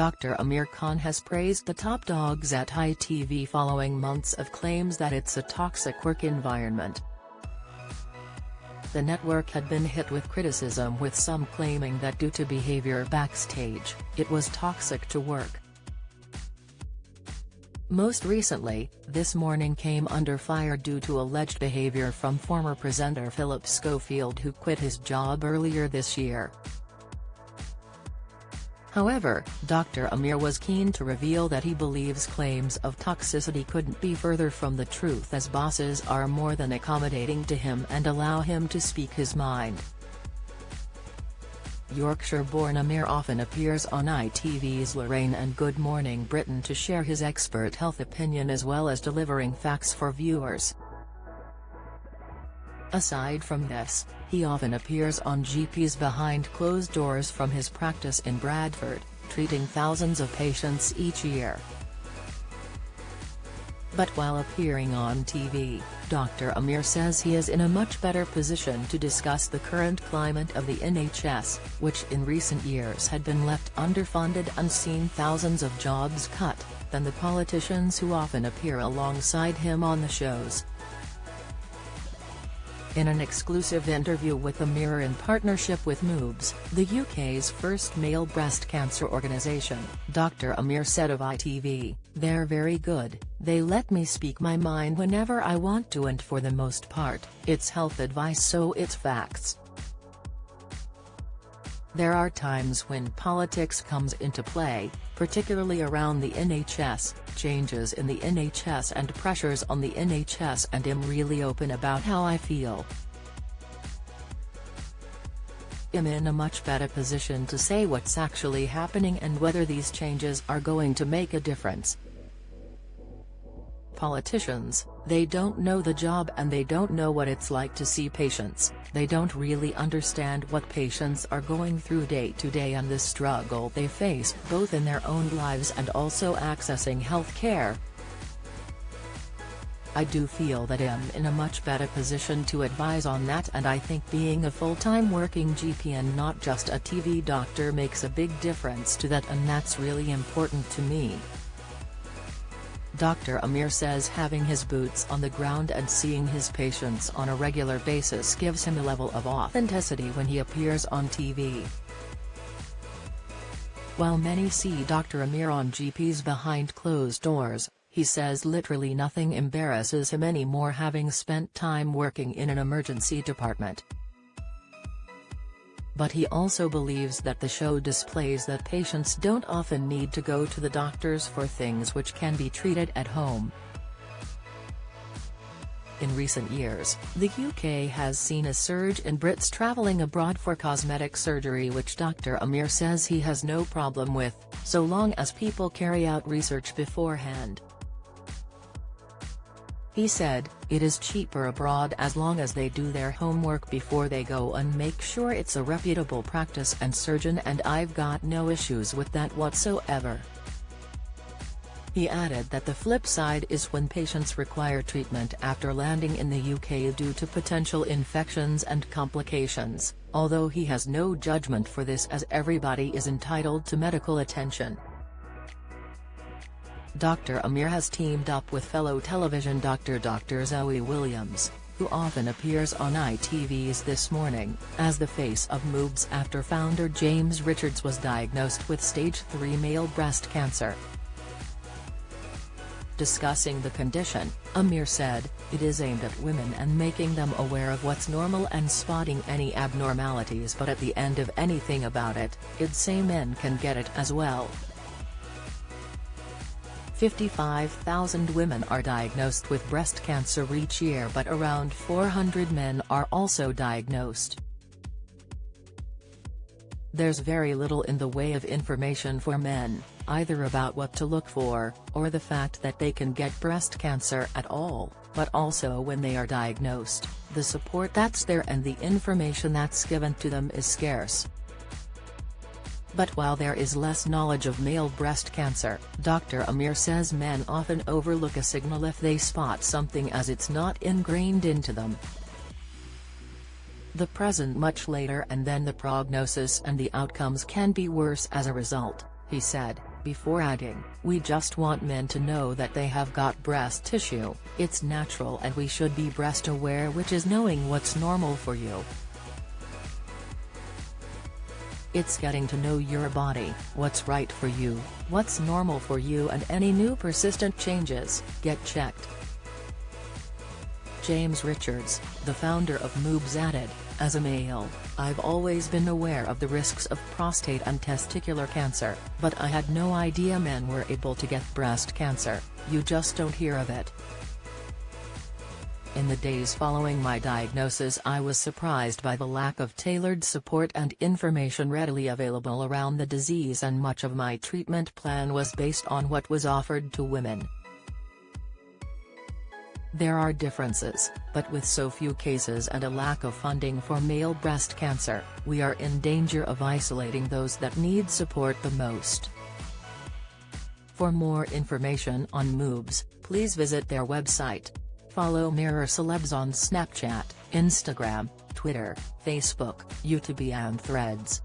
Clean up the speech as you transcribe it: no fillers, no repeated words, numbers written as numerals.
Dr. Amir Khan has praised the top dogs at ITV following months of claims that it's a toxic work environment. The network had been hit with criticism, with some claiming that due to behavior backstage, it was toxic to work. Most recently, This Morning came under fire due to alleged behavior from former presenter Philip Schofield, who quit his job earlier this year. However, Dr. Amir was keen to reveal that he believes claims of toxicity couldn't be further from the truth, as bosses are more than accommodating to him and allow him to speak his mind. Yorkshire-born Amir often appears on ITV's Lorraine and Good Morning Britain to share his expert health opinion as well as delivering facts for viewers. Aside from this, he often appears on GP's Behind Closed Doors from his practice in Bradford, treating thousands of patients each year. But while appearing on TV, Dr. Amir says he is in a much better position to discuss the current climate of the NHS, which in recent years had been left underfunded and seen thousands of jobs cut, than the politicians who often appear alongside him on the shows. In an exclusive interview with Amir in partnership with rumours, the UK's first male breast cancer organisation, Dr. Amir said of ITV, "They're very good, they let me speak my mind whenever I want to, and for the most part, it's health advice, so it's facts. There are times when politics comes into play, particularly around the NHS, changes in the NHS and pressures on the NHS, and I'm really open about how I feel. I'm in a much better position to say what's actually happening and whether these changes are going to make a difference. Politicians, they don't know the job and they don't know what it's like to see patients, they don't really understand what patients are going through day to day and the struggle they face both in their own lives and also accessing health care. I do feel that I'm in a much better position to advise on that, and I think being a full-time working GP and not just a TV doctor makes a big difference to that, and that's really important to me." Dr. Amir says having his boots on the ground and seeing his patients on a regular basis gives him a level of authenticity when he appears on TV. While many see Dr. Amir on GP's Behind Closed Doors, he says literally nothing embarrasses him anymore, having spent time working in an emergency department. But he also believes that the show displays that patients don't often need to go to the doctors for things which can be treated at home. In recent years, the UK has seen a surge in Brits travelling abroad for cosmetic surgery, which Dr. Amir says he has no problem with, so long as people carry out research beforehand. He said, "It is cheaper abroad as long as they do their homework before they go and make sure it's a reputable practice and surgeon, and I've got no issues with that whatsoever." He added that the flip side is when patients require treatment after landing in the UK due to potential infections and complications, although he has no judgment for this as everybody is entitled to medical attention. Dr. Amir has teamed up with fellow television doctor Dr. Zoe Williams, who often appears on ITV's This Morning, as the face of rumours after founder James Richards was diagnosed with stage 3 male breast cancer. Discussing the condition, Amir said, "It is aimed at women and making them aware of what's normal and spotting any abnormalities, but at the end of anything about it, I'd say men can get it as well. 55,000 women are diagnosed with breast cancer each year, but around 400 men are also diagnosed. There's very little in the way of information for men, either about what to look for, or the fact that they can get breast cancer at all, but also when they are diagnosed, the support that's there and the information that's given to them is scarce." But while there is less knowledge of male breast cancer, Dr. Amir says men often overlook a signal if they spot something, as it's not ingrained into them. The present much later, and then the prognosis and the outcomes can be worse as a result, he said. before adding, "We just want men to know that they have got breast tissue, it's natural and we should be breast aware, which is knowing what's normal for you. It's getting to know your body, what's right for you, what's normal for you, and any new persistent changes, get checked." James Richards, the founder of Moobs, added, "As a male, I've always been aware of the risks of prostate and testicular cancer, but I had no idea men were able to get breast cancer. You just don't hear of it. In the days following my diagnosis, I was surprised by the lack of tailored support and information readily available around the disease, and much of my treatment plan was based on what was offered to women. There are differences, but with so few cases and a lack of funding for male breast cancer, we are in danger of isolating those that need support the most." For more information on Moobs, please visit their website. Follow Mirror Celebs on Snapchat, Instagram, Twitter, Facebook, YouTube and Threads.